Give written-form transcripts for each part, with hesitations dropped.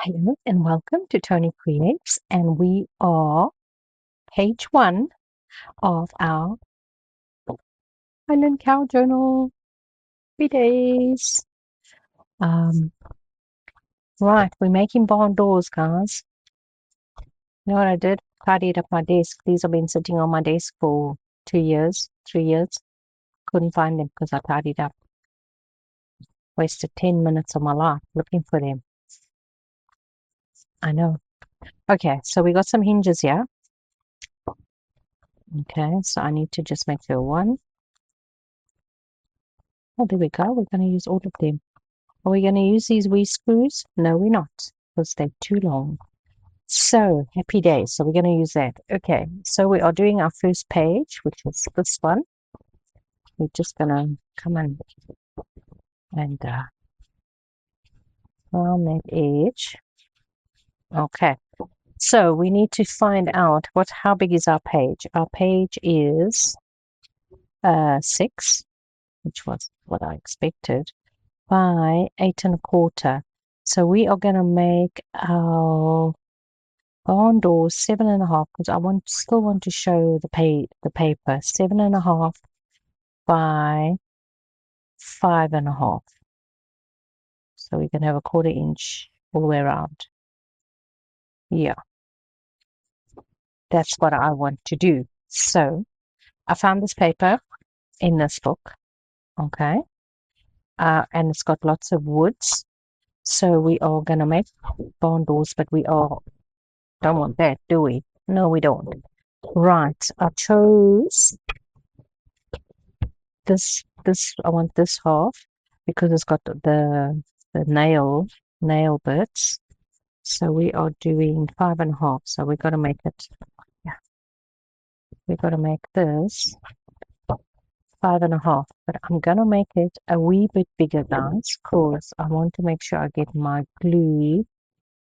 Hello and welcome to Toni Creates, and we are page 1 of our Highland Cow Journal 3 days. Right, we're making barn doors, guys. You know what I did? Tidied up my desk. These have been sitting on my desk for 2 years, 3 years. Couldn't find them because I tidied up. Wasted 10 minutes of my life looking for them. I know. Okay, so we got some hinges here. Okay, so I need to just make sure one. Oh, there we go. We're going to use all of them. Are we going to use these wee screws? No, we're not, because they're too long. So, happy days. So we're going to use that. Okay, so we are doing our first page, which is this one. We're just going to come in and round that edge. Okay, so we need to find out how big is our page. Our page is 6, which was what I expected, by 8 1/4. So we are going to make our barn door 7 1/2, because I still want to show the paper 7 1/2 by 5 1/2. So we can have a 1/4 inch all the way around. Yeah, that's what I want to do. So I found this paper in this book, okay, and it's got lots of woods. So we are going to make barn doors, but we don't want that, do we? No, we don't. Right, I chose this. I want this half because it's got the nail bits. So we are doing 5 1/2. So we've got to make it. Yeah, we've got to make this 5 1/2. But I'm gonna make it a wee bit bigger, guys, because I want to make sure I get my glue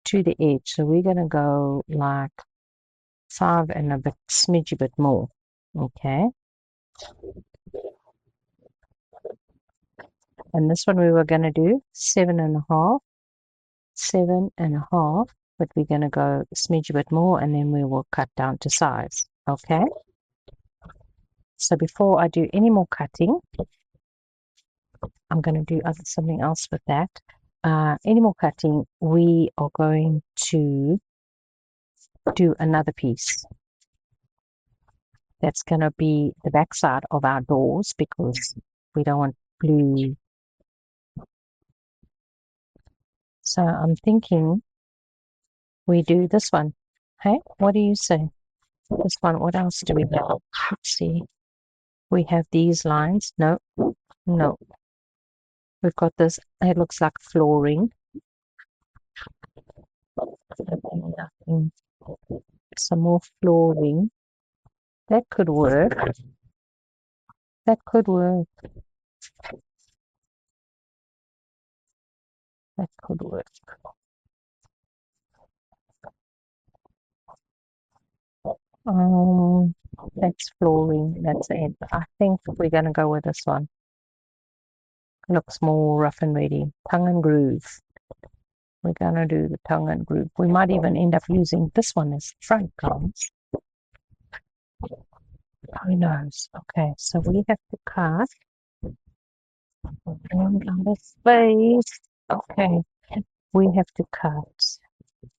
to the edge. So we're gonna go like 5 and a smidgy bit more. Okay. And this one we were going to do 7 1/2, 7 1/2, but we're going to go a smidge bit more, and then we will cut down to size. Okay. So before I do any more cutting, I'm going to do something else with that. Any more cutting, we are going to do another piece. That's going to be the back side of our doors, because we don't want blue. So I'm thinking we do this one. Hey, what do you say? This one, what else do we have? Let's see. We have these lines. No. We've got this. It looks like flooring. Nothing. Some more flooring. That could work. That could work. That could work. That's flooring. That's it. I think we're going to go with this one. Looks more rough and ready. Tongue and groove. We're going to do the tongue and groove. We might even end up using this one as front, guys. Who knows? Okay, so we have to cut. Another space. Okay, we have to cut.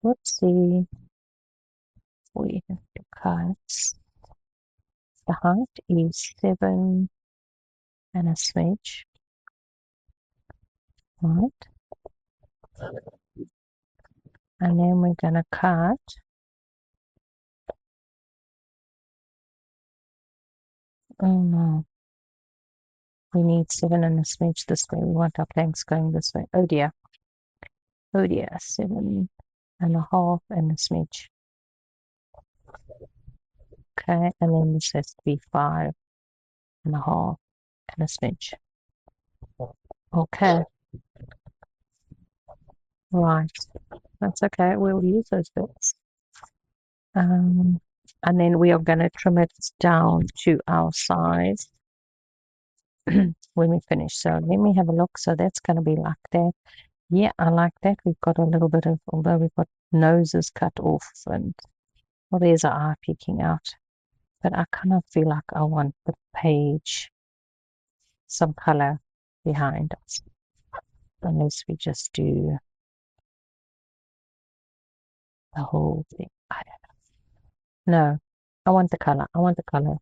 Let's see. We have to cut. The height is 7 and a smidge. Right. And then we're going to cut. Oh no. We need 7 and a smidge this way. We want our planks going this way. Oh dear. Oh dear. 7 and a half and a smidge. Okay. And then this has to be 5 and a half and a smidge. Okay. Right. That's okay. We'll use those bits. And then we are going to trim it down to our size when we finish. So let me have a look. So that's going to be like that. Yeah, I like that. We've got a little bit of, although we've got noses cut off and, well, there's our eye peeking out. But I kind of feel like I want the page, some color behind us. Unless we just do the whole thing. I don't know. No, I want the color. I want the color.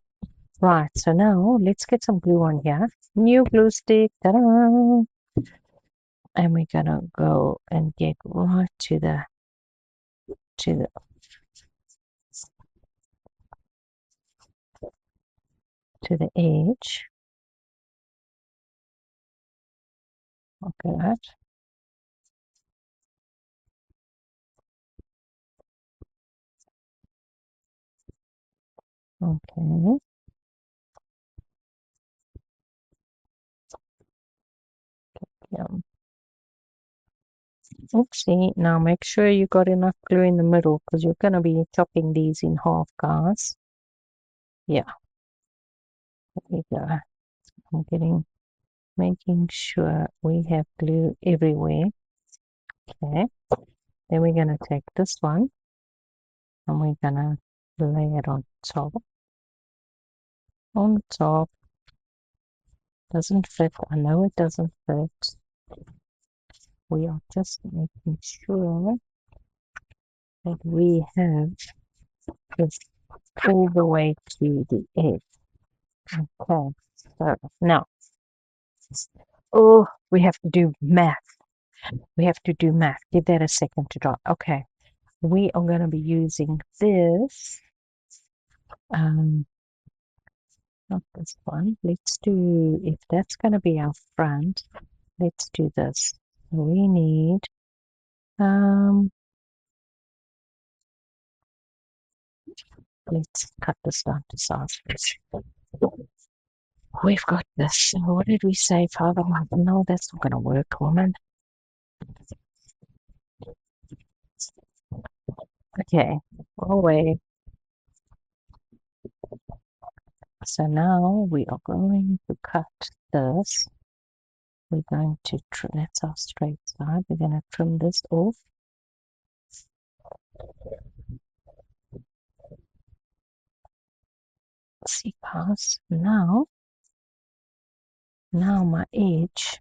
Right, so now let's get some glue on here. New glue stick. Ta-da! And we're gonna go and get right to the edge. Okay. Okay. Yeah. Oopsie. Now make sure you got enough glue in the middle because you're gonna be chopping these in half, guys. Yeah. There we go. Making sure we have glue everywhere. Okay. Then we're gonna take this one and we're gonna lay it on top. On top. Doesn't fit. I know it doesn't fit. We are just making sure that we have this all the way to the edge. Okay, so now, oh, we have to do math. We have to do math. Give that a second to drop. Okay, we are going to be using this. Not this one. Let's do, if that's going to be our front, let's do this. We need, let's cut this down to size. We've got this. What did we say, Father? No, that's not going to work, woman. Okay, away. So now we are going to cut this. We're going to trim, that's our straight side. We're going to trim this off. See, guys, now my edge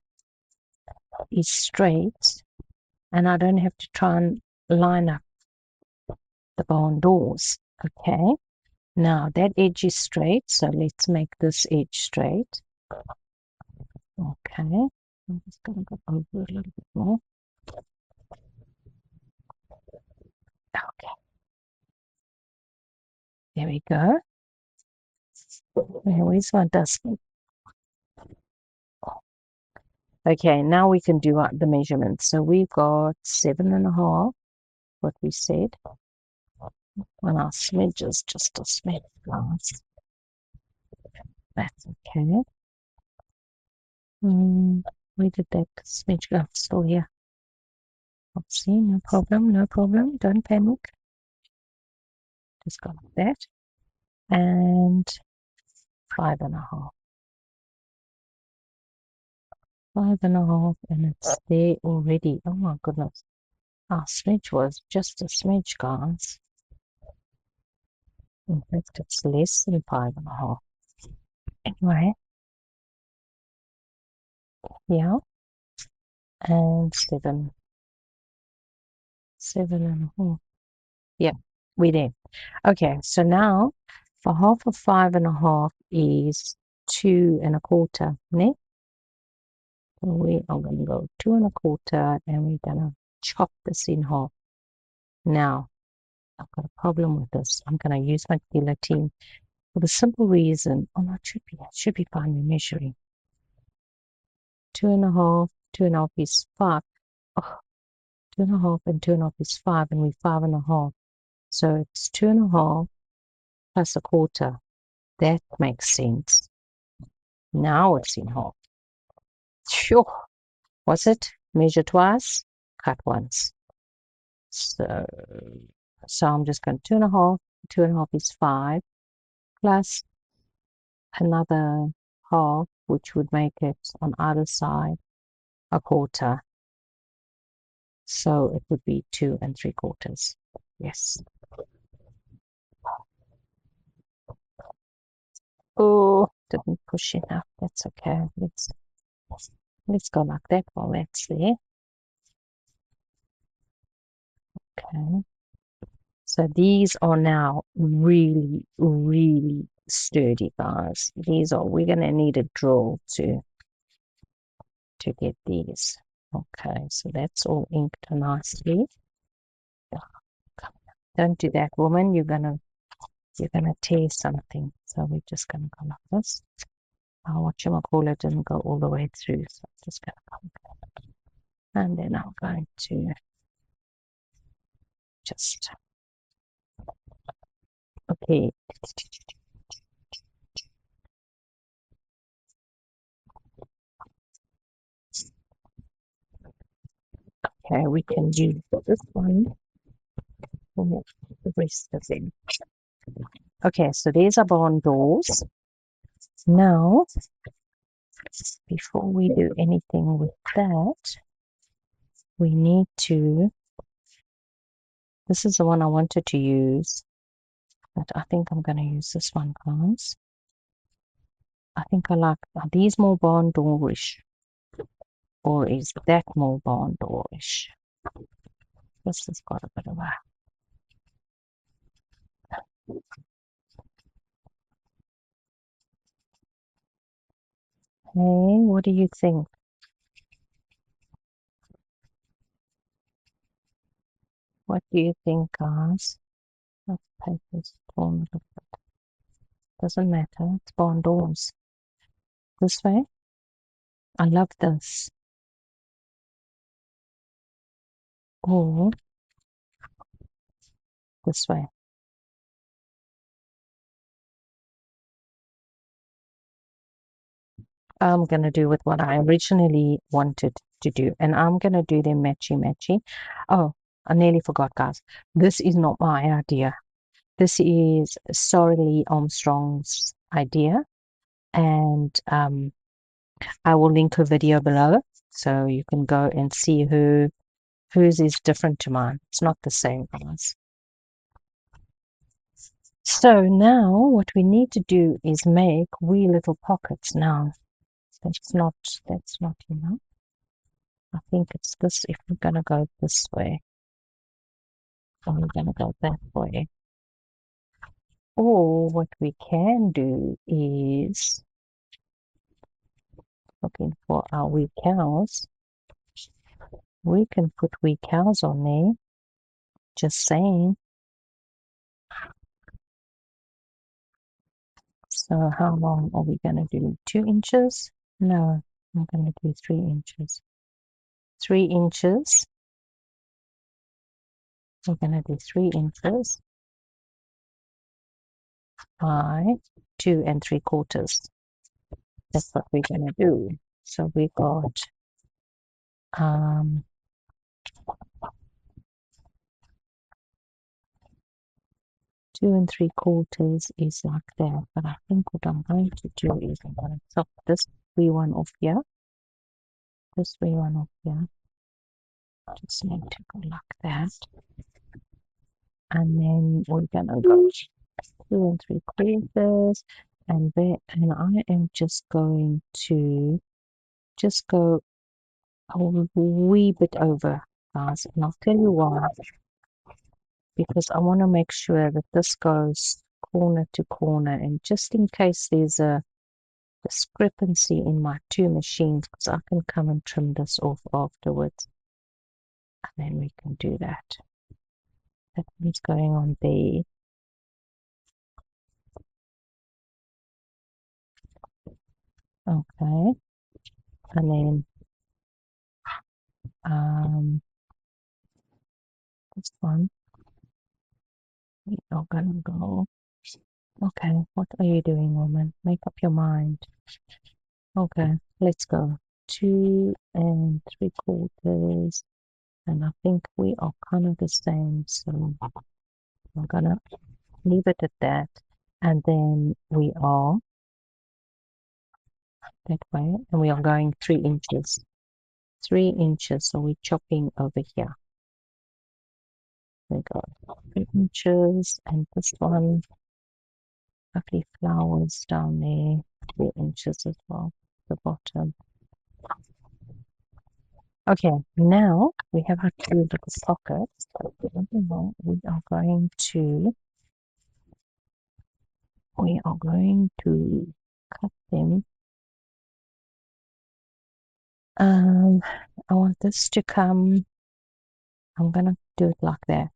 is straight and I don't have to try and line up the barn doors. Okay, now that edge is straight, so let's make this edge straight. Okay, I'm just going to go over a little bit more. Okay, there we go. Where's my dustbin? Okay, now we can do the measurements. So we've got 7.5, what we said. And our smidge is just a smidge, guys. That's okay. Where did that smidge go? It's still here. Oopsie, no problem, no problem. Don't panic. Just got that. And 5.5. 5.5, and it's there already. Oh my goodness. Our smidge was just a smidge, guys. In fact, it's less than 5.5. Anyway, yeah, and 7.5. Yeah, we're there. Okay, so now for half of 5.5 is 2.25. Ne? So we are going to go 2.25 and we're going to chop this in half. Now, I've got a problem with this. I'm going to use my guillotine for the simple reason, oh no, it should be fine. We're measuring. 2.5, 2.5 is 5. Oh, 2.5 and 2.5 is 5, and we're 5.5. So it's 2.5 plus a quarter. That makes sense. Now it's in half. Sure. Was it? Measure twice, cut once. So I'm just going 2.5. 2.5 is 5 plus another half, which would make it on either side a quarter. So it would be 2 3/4. Yes. Oh, didn't push enough. That's okay. Let's go like that while that's there. Okay. So these are now really, really sturdy, guys. We're gonna need a drill to get these. Okay, so that's all inked nicely. Don't do that, woman. You're gonna tear something. So we're just gonna go like this. Whatchamacallit didn't go all the way through, so I'm just gonna come back. And then I'm going to just okay. Okay, we can use this one for the rest of them. Okay, so there's our barn doors. Now, before we do anything with that, we need to, this is the one I wanted to use, but I think I'm going to use this one, guys. I think I like, are these more barn doorish? Or is that more barn doorish? This has got a bit of a, hey, what do you think? What do you think, guys? That paper's torn a little bit. Doesn't matter, it's barn doors. This way? I love this. Or this way. I'm going to do with what I originally wanted to do. And I'm going to do them matchy-matchy. Oh, I nearly forgot, guys. This is not my idea. This is Sara-lee Armstrong's idea. And I will link her video below. So you can go and see whose is different to mine. It's not the same, guys. So now what we need to do is make wee little pockets now. That's not enough. I think it's this, if we're going to go this way, or we're going to go that way. Or what we can do is, looking for our wee cows, we can put wee cows on there, just saying. So how long are we going to do? 2 inches? No, I'm going to do 3 inches. 3 inches. We're going to do 3 inches by 2 3/4. That's what we're going to do. So we got 2 3/4 is like that. But I think what I'm going to do is I'm going to chop this wee one off here. This wee one off here. Just need to go like that. And then we're going to go 2 3/4. And I am just going to just go a wee bit over, guys. And I'll tell you why. Because I want to make sure that this goes corner to corner. And just in case there's a discrepancy in my 2 machines, because I can come and trim this off afterwards. And then we can do that. That one's going on there. Okay. And then this one, we are gonna go. Okay, what are you doing, woman? Make up your mind. Okay, let's go. 2 3/4. And I think we are kind of the same, so I'm gonna leave it at that. And then we are that way, and we are going 3 inches. 3 inches. So we're chopping over here. We got 3 inches, and this one, lovely flowers down there, 3 inches as well, the bottom. Okay, now we have our 2 little pockets. We are going to cut them. I want this to come. I'm gonna do it like that.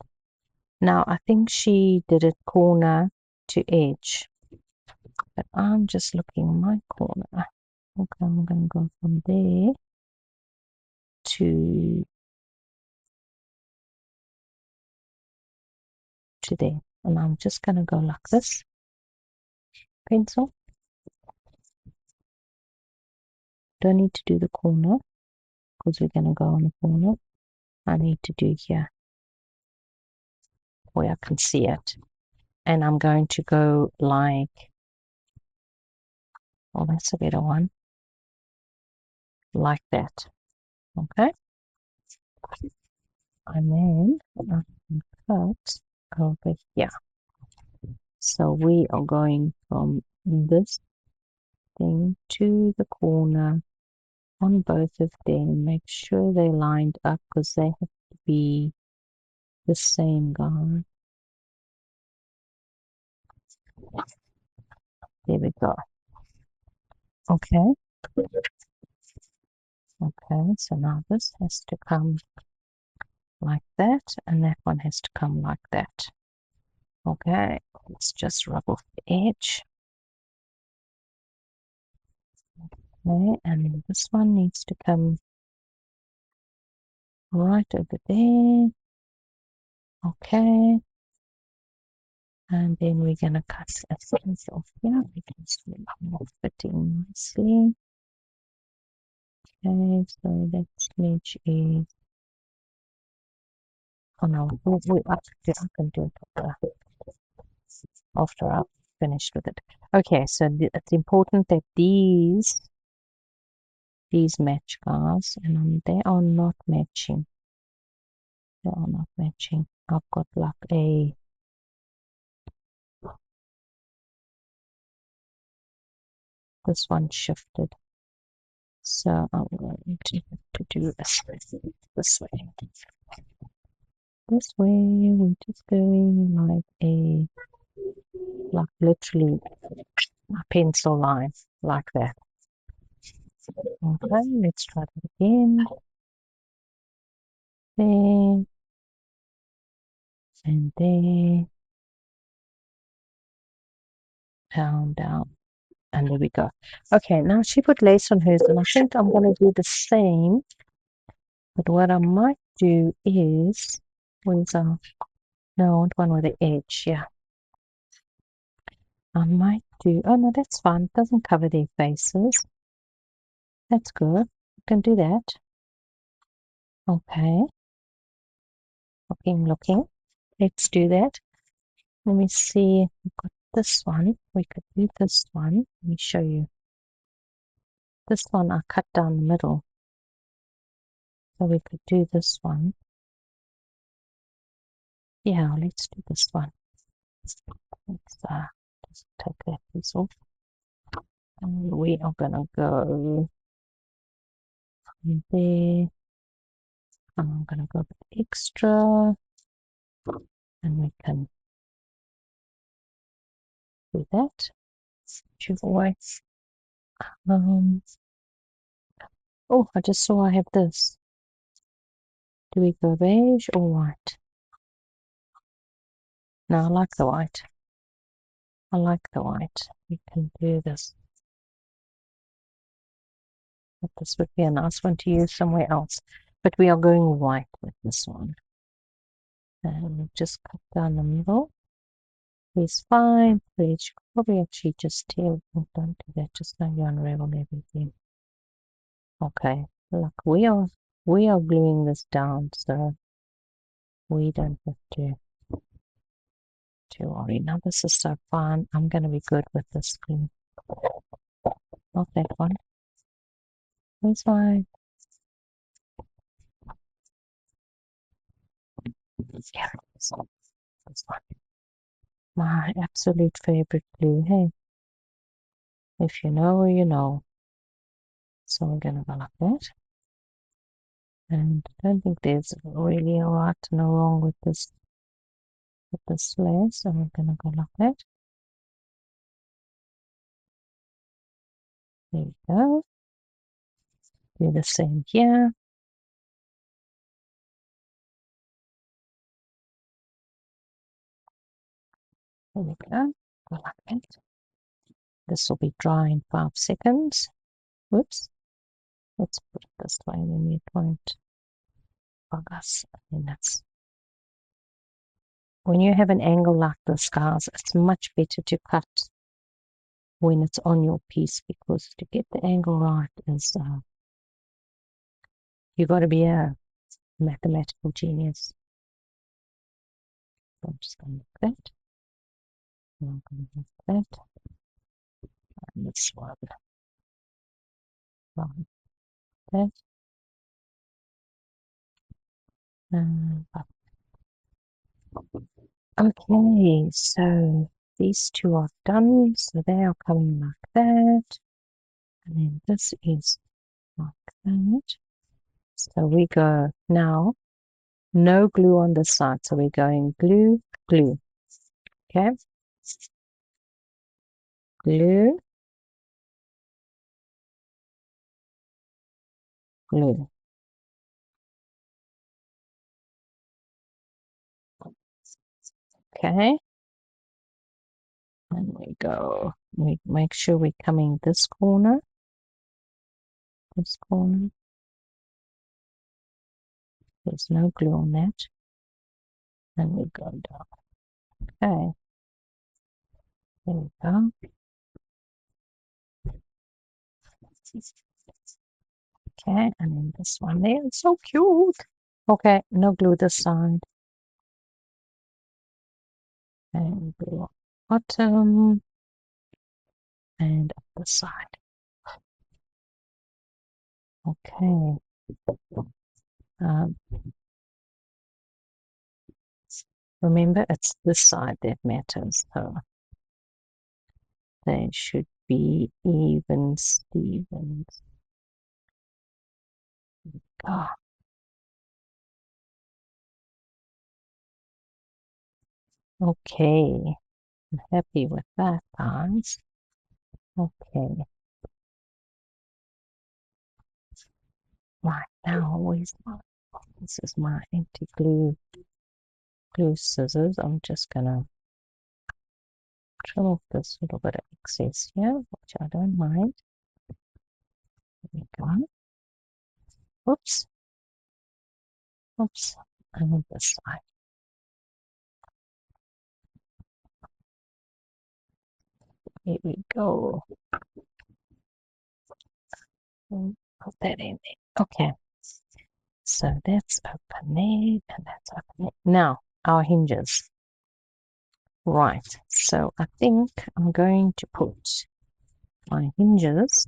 Now I think she did it corner to edge, but I'm just looking my corner. Okay, I'm gonna go from there to there, and I'm just gonna go like this. Pencil. Don't need to do the corner because we're gonna go on the corner. I need to do here where I can see it, and I'm going to go like, oh, that's a better one, like that. Okay, and then I can cut over here. So we are going from this thing to the corner on both of them. Make sure they're lined up because they have to be the same, guys. There we go. Okay. Okay, so now this has to come like that, and that one has to come like that. Okay, let's just rub off the edge. Okay, and this one needs to come right over there. Okay, and then we're going to cut a piece off here because we're not fitting nicely. Okay, so that smidge is, oh no, I can do it after I've finished with it. Okay, so it's important that these match, guys, and they are not matching. They are not matching. I've got like this one shifted, so I'm going to have to do this way. This way, we're just going like literally a pencil line, like that. Okay, let's try that again. There and there, down, and there we go. Okay, now she put lace on hers, and I think I'm going to do the same. But what I might do is, where's our, no, I want one with the edge, yeah. I might do, oh no, that's fine. It doesn't cover their faces. That's good. I can do that. Okay. Looking. Let's do that. Let me see. We've got this one. We could do this one. Let me show you. This one I cut down the middle. So we could do this one. Yeah, let's do this one. Let's just take that piece off. And we are gonna go from there. I'm gonna go with extra, and we can do that. Whichever way. Oh, I just saw I have this. Do we go beige or white? No, I like the white. I like the white. We can do this. But this would be a nice one to use somewhere else. But we are going white with this one. And just cut down the middle. Please fine. Please probably actually just tail. Oh, don't do that. Just now you unravel everything. Okay. Look, we are gluing this down, so we don't have to worry. Now this is so fun. I'm gonna be good with this glue. Not that one. This one. Yeah, this one. My absolute favorite glue. Hey, if you know, you know. So we're gonna go like that. And I don't think there's really a right and a wrong with this lace. So we're gonna go like that. There we go. Do the same here. There we go. Go like that. This will be dry in 5 seconds. Whoops. Let's put it this way and then it won't bug us. And that's when you have an angle like this, guys, it's much better to cut when it's on your piece, because to get the angle right is you got to be a mathematical genius. So I'm just going to like that. I'm going to like that. And this one. Like that. Okay, so these two are done, so they are coming like that, and then this is like that. So we go now, no glue on this side, so we're going glue, glue, okay, glue, glue. Okay, and we go, we make sure we're coming this corner, there's no glue on that, and we go down. Okay, there we go. Okay, and then this one there, it's so cute. Okay, no glue this side. And glue bottom and up the side. Okay. Remember, it's this side that matters. So they should be even Stevens. Oh. Okay. I'm happy with that, guys. Okay. Right now, this is my anti-glue scissors. I'm just gonna trim off this little bit of excess here, which I don't mind. There we go. Oops. Oops. And this side. Here we go. Put that in there. Okay. So that's open there, and that's open there. Now, our hinges. Right. So I think I'm going to put my hinges.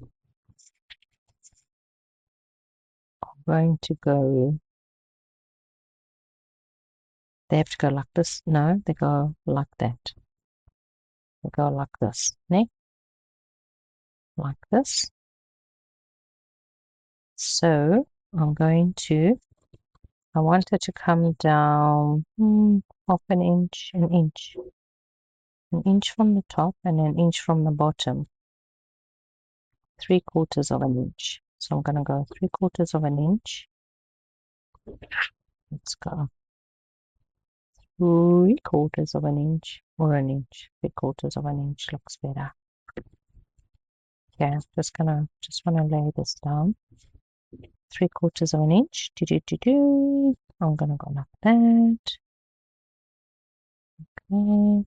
I'm going to go. They have to go like this. No, they go like that. They go like this. Ne? Like this. So I'm going to. I want it to come down half an inch, an inch from the top and an inch from the bottom, 3/4 of an inch. So I'm going to go 3/4 of an inch. Let's go 3/4 of an inch or an inch. 3/4 of an inch looks better. Okay, just want to lay this down. 3/4 of an inch. I'm gonna go like that. Okay.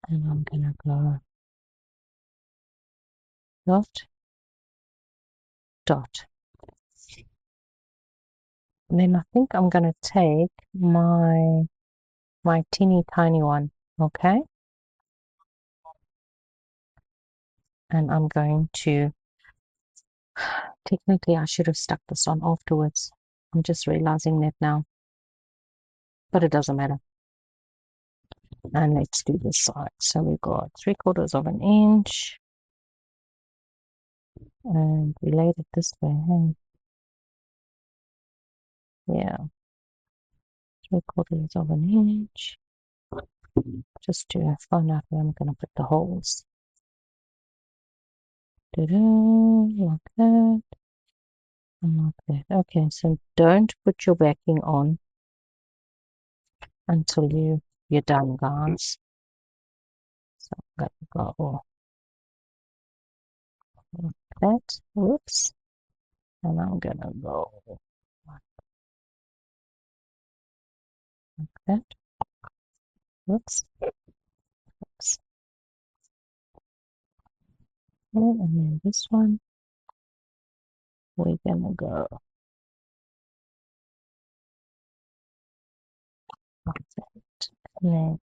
And I'm gonna go dot, dot. And then I think I'm gonna take my teeny tiny one, okay? And I'm going to, technically I should have stuck this on afterwards. I'm just realizing that now. but it doesn't matter. And let's do this side. So we've got 3/4 of an inch, and we laid it this way. Hey? Yeah, 3/4 of an inch, just to find out where I'm going to put the holes. Like that, and like that. Okay, so don't put your backing on until you're done, guys. So I'm going to go like that. Whoops. And I'm going to go like that. Whoops. Whoops. Okay, and then this one, we're going to go like that. And then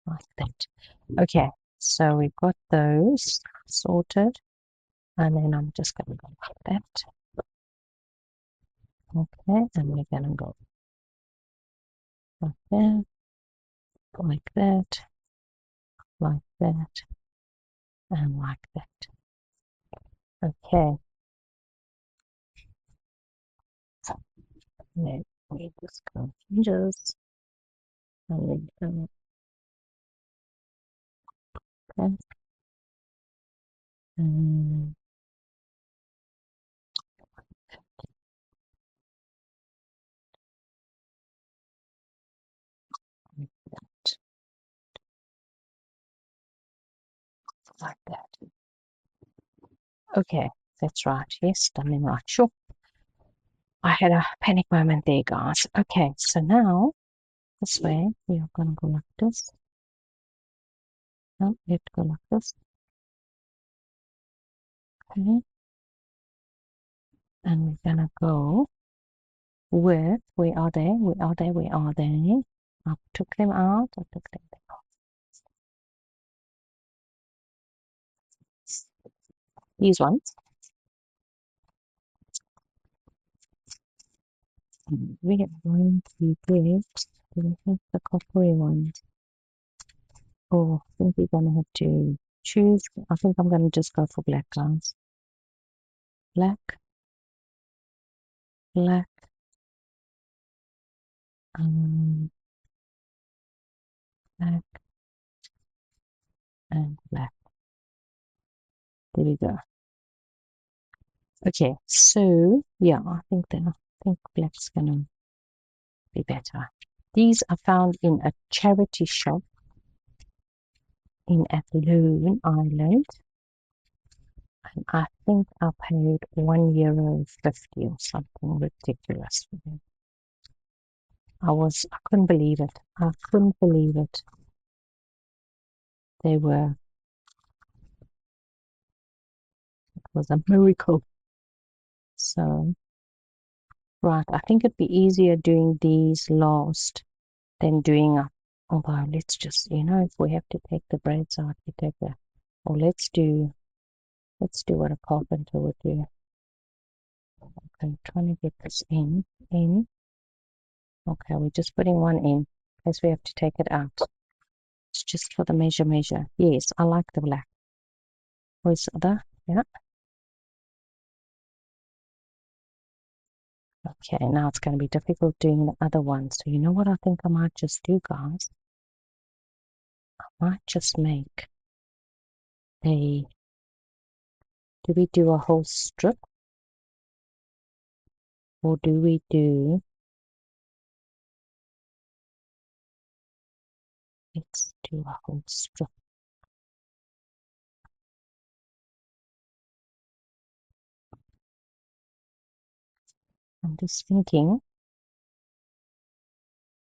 like that. Okay, so we've got those sorted. And then I'm just going to go like that. Okay, and we're going to go like that, like that, like that, and like that. Okay. Then we just go hinges, and we go okay. And like that. Okay, that's right. Yes, done them right. Sure. I had a panic moment there, guys. Okay, so now this way we are going to go like this. No, we have to go like this. Okay, and we're going to go with where are they? Where are they? Where are they? I took them out. I took them out. These ones. We are going to get the coppery ones. Oh, I think we're gonna have to choose. I think I'm gonna just go for black, guys. Black, black, black, and black. There we go. Okay, so yeah, I think black's gonna be better. These are found in a charity shop in Athlone, Ireland. And I think I paid €1.50 or something ridiculous for them. I couldn't believe it. I couldn't believe it. It was a miracle. So, right, I think it'd be easier doing these last than doing up. Although, let's just, if we have to take the braids out, we take the, or let's do what a carpenter would do. Okay, trying to get this in. Okay, we're just putting one in, because we have to take it out. It's just for the measure. Yes, I like the black. Where's the other? Yeah. Okay, now it's going to be difficult doing the other one. So you know what I think I might just do, guys? I might just make do we do a whole strip? Or do we do, let's do a whole strip. I'm just thinking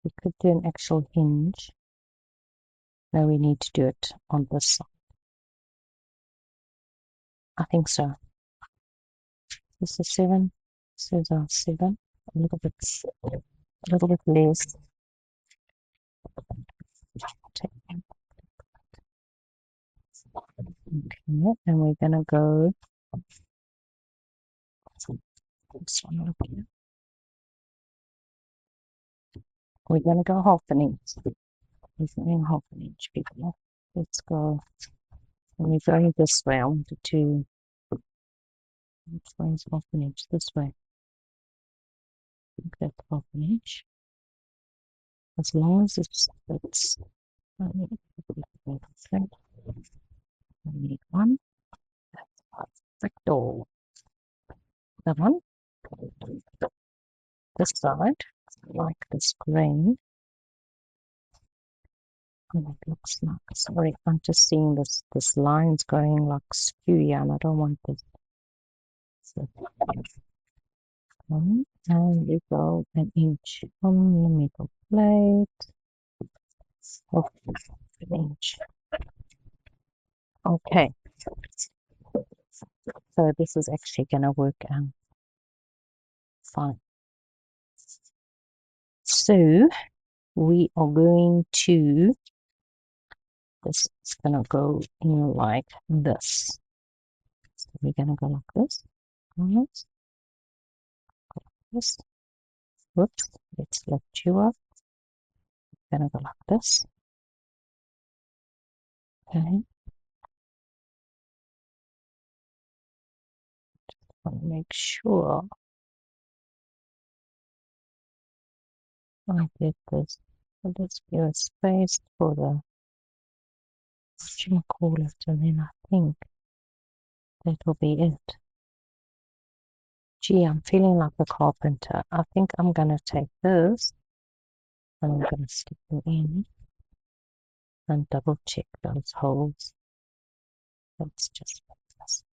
we could do an actual hinge. No, we need to do it on this side. I think so. This is 7. This is 7. A little bit less. Okay, and we're gonna go this one up here. We're going to go half an inch. We're going half an inch, people. Let's go. And we're going this way. I wanted to. Which way is half an inch? This way. I think that's half an inch. As long as it's. I need one. That's perfecto. That one. This side, like this grain. And it looks like, sorry, I'm just seeing this line's going like skewy and I don't want this. So, and we go an inch on the middle plate. Oh, an inch. Okay. So this is actually going to work out fine. So we are going to, this is going to go in like this. So we're going to go like this. This. Whoops, let's lift you up. We're going to go like this. Okay. Just want to make sure I get this. So let's give a space for the, what you call it, and then I think that will be it. Gee, I'm feeling like a carpenter. I think I'm going to take this and I'm going to stick them in and double check those holes. Let's just put this.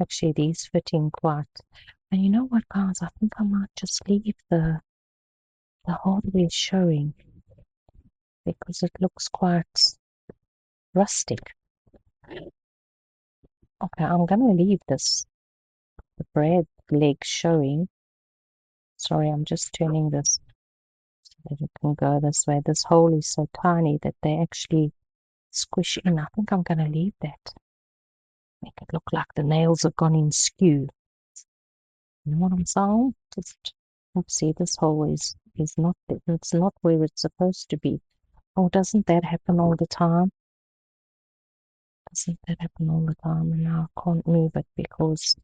Actually, these fit in quite. And you know what, guys? I think I might just leave the hardware showing because it looks quite rustic. Okay, I'm going to leave this, the bread leg showing. Sorry, I'm just turning this so that it can go this way. This hole is so tiny that they actually squish in. I think I'm going to leave that. Make it look like the nails have gone in skew. You know what I'm saying? Just, oopsie, this hole is not, it's not where it's supposed to be. Oh, doesn't that happen all the time? Doesn't that happen all the time? And now I can't move it because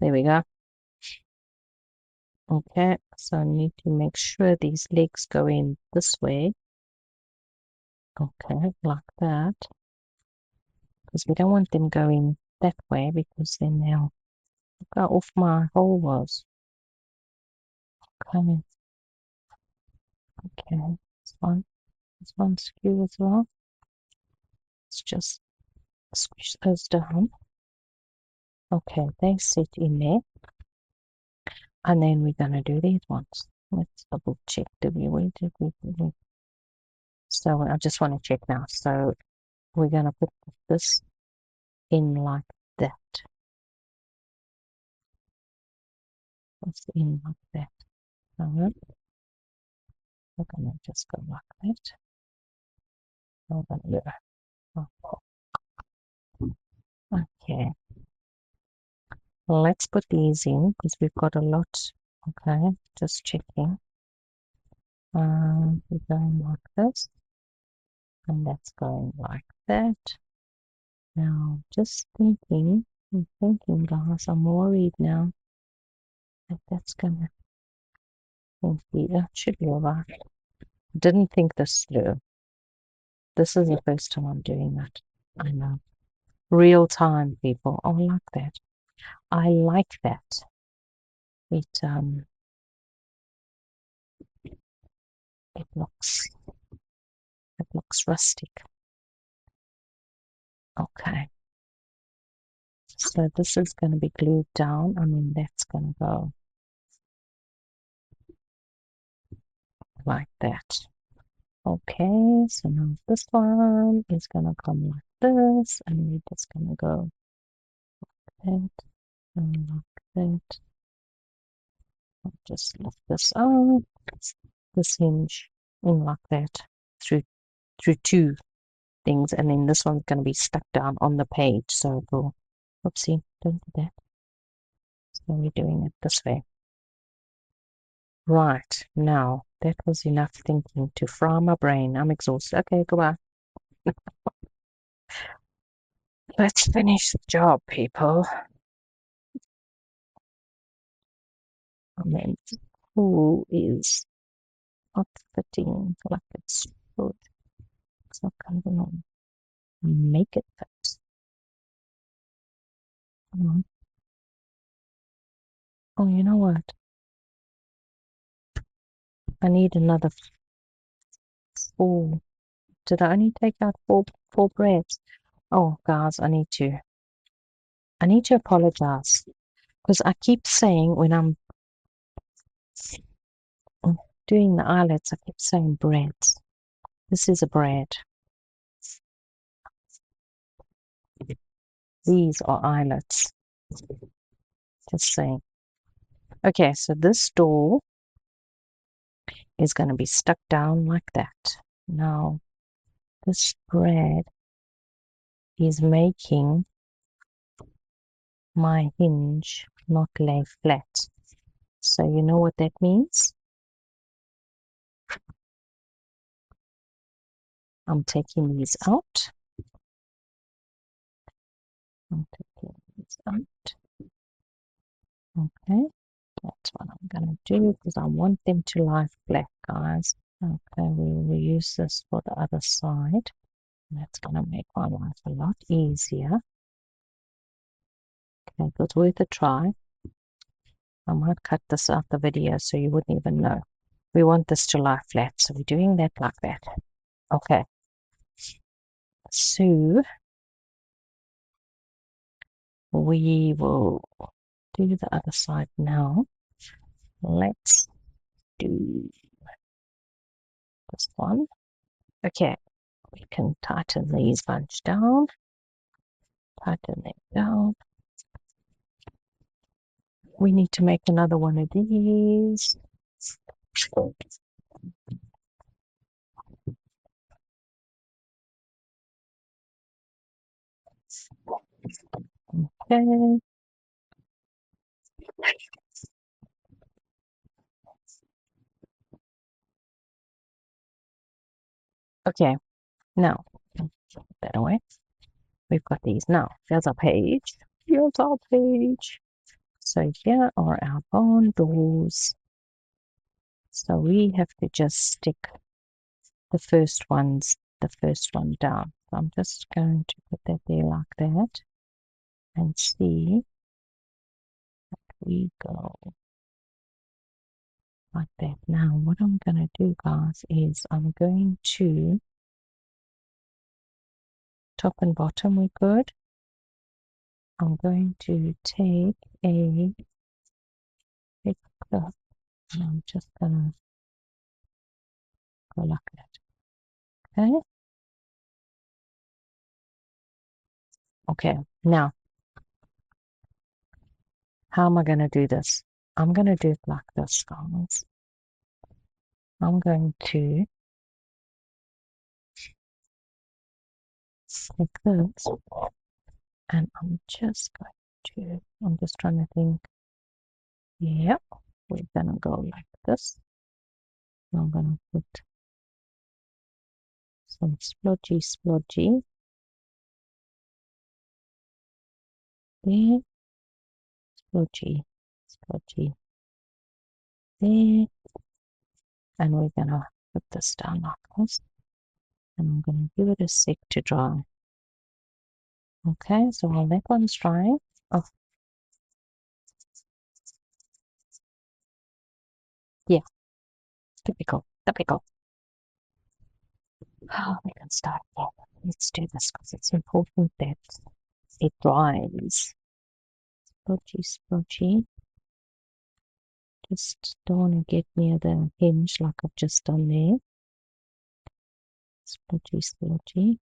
there we go. Okay, so I need to make sure these legs go in this way. Okay, like that. Because we don't want them going that way because then they'll go off my hole was. Okay. Okay, this one skew as well. Let's just squish those down. Okay, they sit in there. And then we're gonna do these ones. Let's double check. Where did we? So I just want to check now. So we're gonna put this in like that. It's in like that. So we're gonna just go like that. Okay. Let's put these in because we've got a lot. Okay, just checking. We're going like this, and that's going like that. Now, just thinking, guys, I'm worried now that that's gonna be, that should be alright. Didn't think this through. This is the first time I'm doing that. I know. Real time, people. I like that. I like that. It looks rustic. Okay. So this is going to be glued down. I mean, that's going to go like that. Okay, so now this one is going to come like this, and we're just going to go like that and like that. I'll just lift this up, this hinge in like that through two things, and then this one's going to be stuck down on the page, so it will Oopsie, don't do that. So we're doing it this way. Right, now that was enough thinking to fry my brain. I'm exhausted. Okay, goodbye. Let's finish the job, people. I mean, who is not fitting like it should? It's not going to make it fit. Come on. Oh, you know what? I need another 4. Did I only take out four breads? Oh, guys, I need to apologize because I keep saying when I'm doing the eyelets, I keep saying breads. This is a bread. These are eyelets. Just saying. Okay, so this door is going to be stuck down like that. Now, this bread is making my hinge not lay flat. So you know what that means? I'm taking these out. I'm taking these out. Okay, that's what I'm going to do because I want them to lie flat, guys. Okay, we'll use this for the other side. That's going to make my life a lot easier. Okay, it was worth a try. I might cut this out the video so you wouldn't even know. We want this to lie flat, so we're doing that like that. Okay, so we will do the other side now. Let's do this one. Okay, we can tighten these bunch down. Tighten them down. We need to make another one of these. Okay. Okay, now put that away. We've got these now. There's our page. Here's our page. So here are our barn doors. So we have to just stick the first one down. So I'm just going to put that there like that and see that we go like that. Now what I'm going to do, guys, is I'm going to top and bottom we good. I'm going to take a big clip and I'm just going to go like that. Okay. Okay, now how am I going to do this? I'm going to do it like this, guys. I'm going to take this and I'm just trying to think. Yep, we're going to go like this. I'm going to put some splodgy there, splodgy there, and we're going to put this down like this. And I'm going to give it a sec to dry. Okay, so while that one's drying, oh, yeah, typical. Oh, we can start again. Let's do this because it's important that it dries. Splodgy. Just don't want to get near the hinge like I've just done there. Splodgy.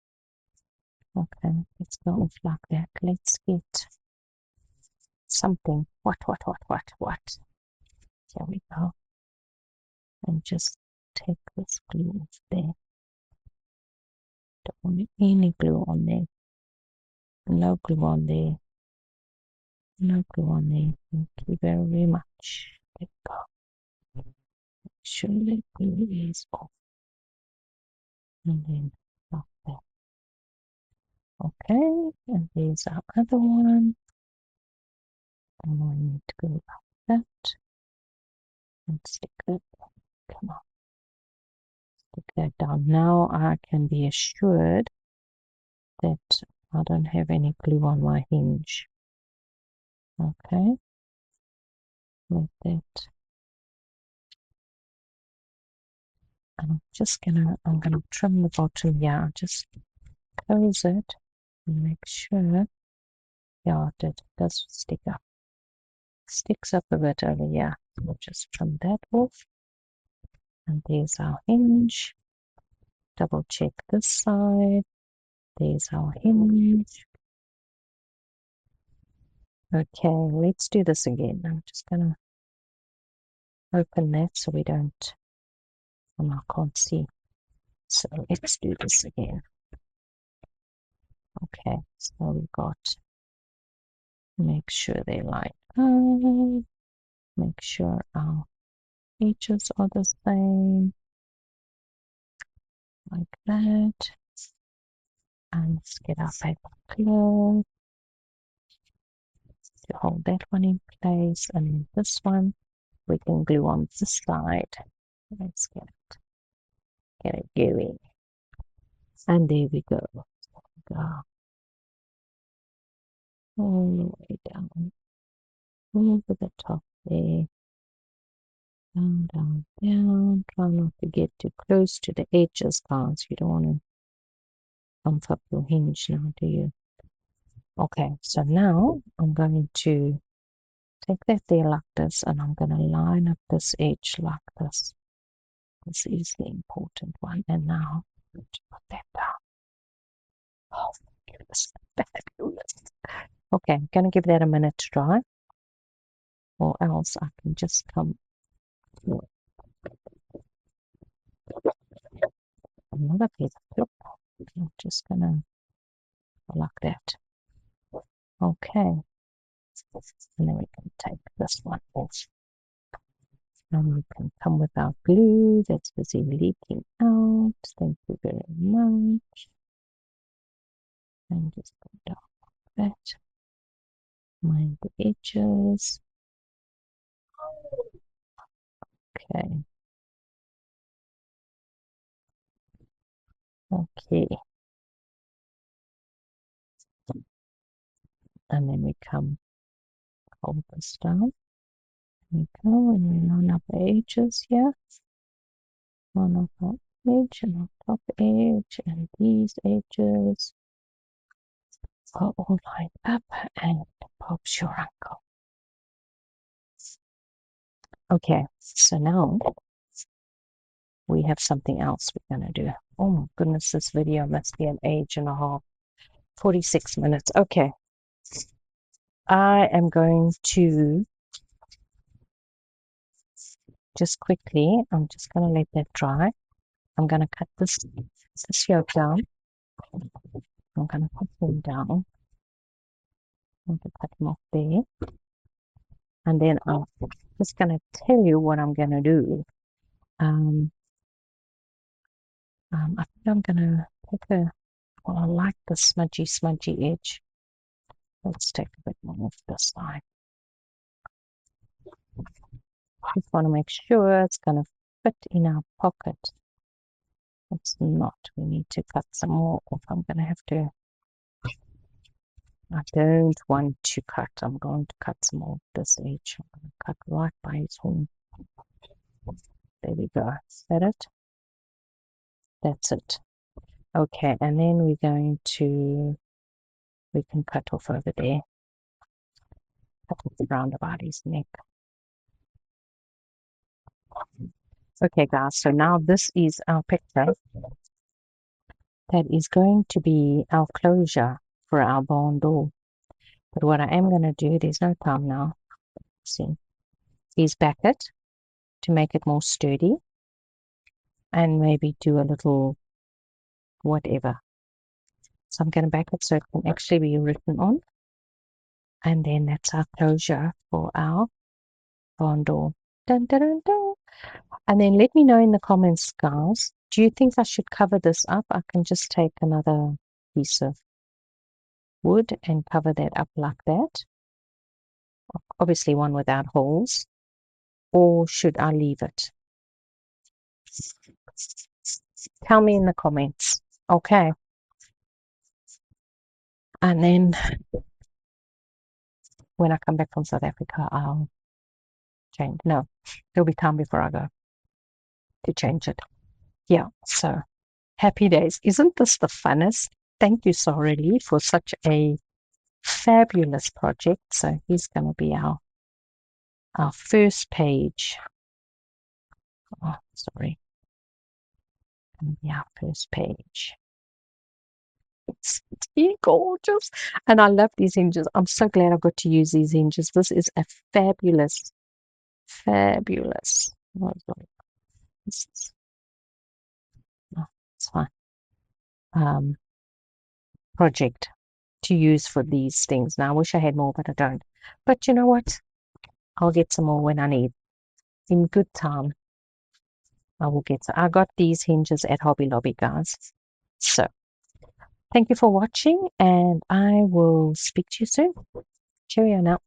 Okay, let's go off like that. Let's get something. What? Here we go. And just take this glue off there. Don't want any glue on there. No glue on there. No glue on there. Thank you very much. There we go. Surely glue is off. And then like that. Okay, and there's our other one. And we need to go like that and stick that. Come on, stick that down. Now I can be assured that I don't have any glue on my hinge. Okay, like that. And I'm gonna trim the bottom here. Just close it and make sure. Yeah, it does stick up. Sticks up a bit over here. We'll just trim that off. And there's our hinge. Double check this side. There's our hinge. Okay, let's do this again. I'm just gonna open that so we don't, I can't see. So let's do this again. Okay, so we've got, make sure they line up, make sure our edges are the same, like that. And let's get our paper clear to hold that one in place, and then this one we can glue on this side. Let's get it going. And there we go. Go all the way down, over the top there. Down, down, down. Try not to get too close to the edges, guys. You don't want to bump up your hinge now, do you? Okay, so now I'm going to take that there like this, and I'm going to line up this edge like this. This is the important one. And now I'm going to put that down. Oh, fabulous, fabulous. Okay, I'm going to give that a minute to dry, or else I can just come another piece of clip. I'm just going to like that. Okay, and then we can take this one off. And we can come with our glue that's busy leaking out. Thank you very much. And just go down like that. Mind the edges. Okay. Okay. And then we come, hold this down. We go and we line up the edges here. Line up our edge and our top edge, and these edges are all lined up, and pops your ankle. Okay, so now we have something else we're going to do. Oh my goodness, this video must be an age and a half. 46 minutes. Okay. I am going to just quickly, I'm just going to let that dry. I'm going to cut this yoke down. I'm going to put him down. I'm going to cut him off there. And then I'm just going to tell you what I'm going to do. I think I'm going to take well, I like the smudgy edge. Let's take a bit more off this side. Just want to make sure it's going to fit in our pocket. It's not. We need to cut some more off. I'm going to have to. I don't want to cut. I'm going to cut some more of this edge. I'm going to cut right by his horn. There we go. Is that it? That's it. Okay, and then we're going to, we can cut off over there. Cut off around about his neck. Okay, guys, so now this is our picture. That is going to be our closure for our barn door. But what I am going to do, there's no time now, see, is back it to make it more sturdy, and maybe do a little whatever. So I'm going to back it so it can actually be written on. And then that's our closure for our barn door. Dun, dun, dun, dun. And then let me know in the comments, guys, do you think I should cover this up? I can just take another piece of wood and cover that up like that. Obviously one without holes. Or should I leave it? Tell me in the comments. Okay. And then when I come back from South Africa, I'll change. No, there'll be time before I go to change it. Yeah, so happy days. Isn't this the funnest? Thank you, Sara-lee, for such a fabulous project. So here's going to be our first page. Oh, sorry. Going to be our first page. It's gorgeous. And I love these hinges. I'm so glad I got to use these hinges. This is a fabulous, fabulous. Oh, it's fine. Project to use for these things. Now, I wish I had more, but I don't. But you know what? I'll get some more when I need. In good time, I will get some. I got these hinges at Hobby Lobby, guys. So, thank you for watching, and I will speak to you soon. Cheerio now.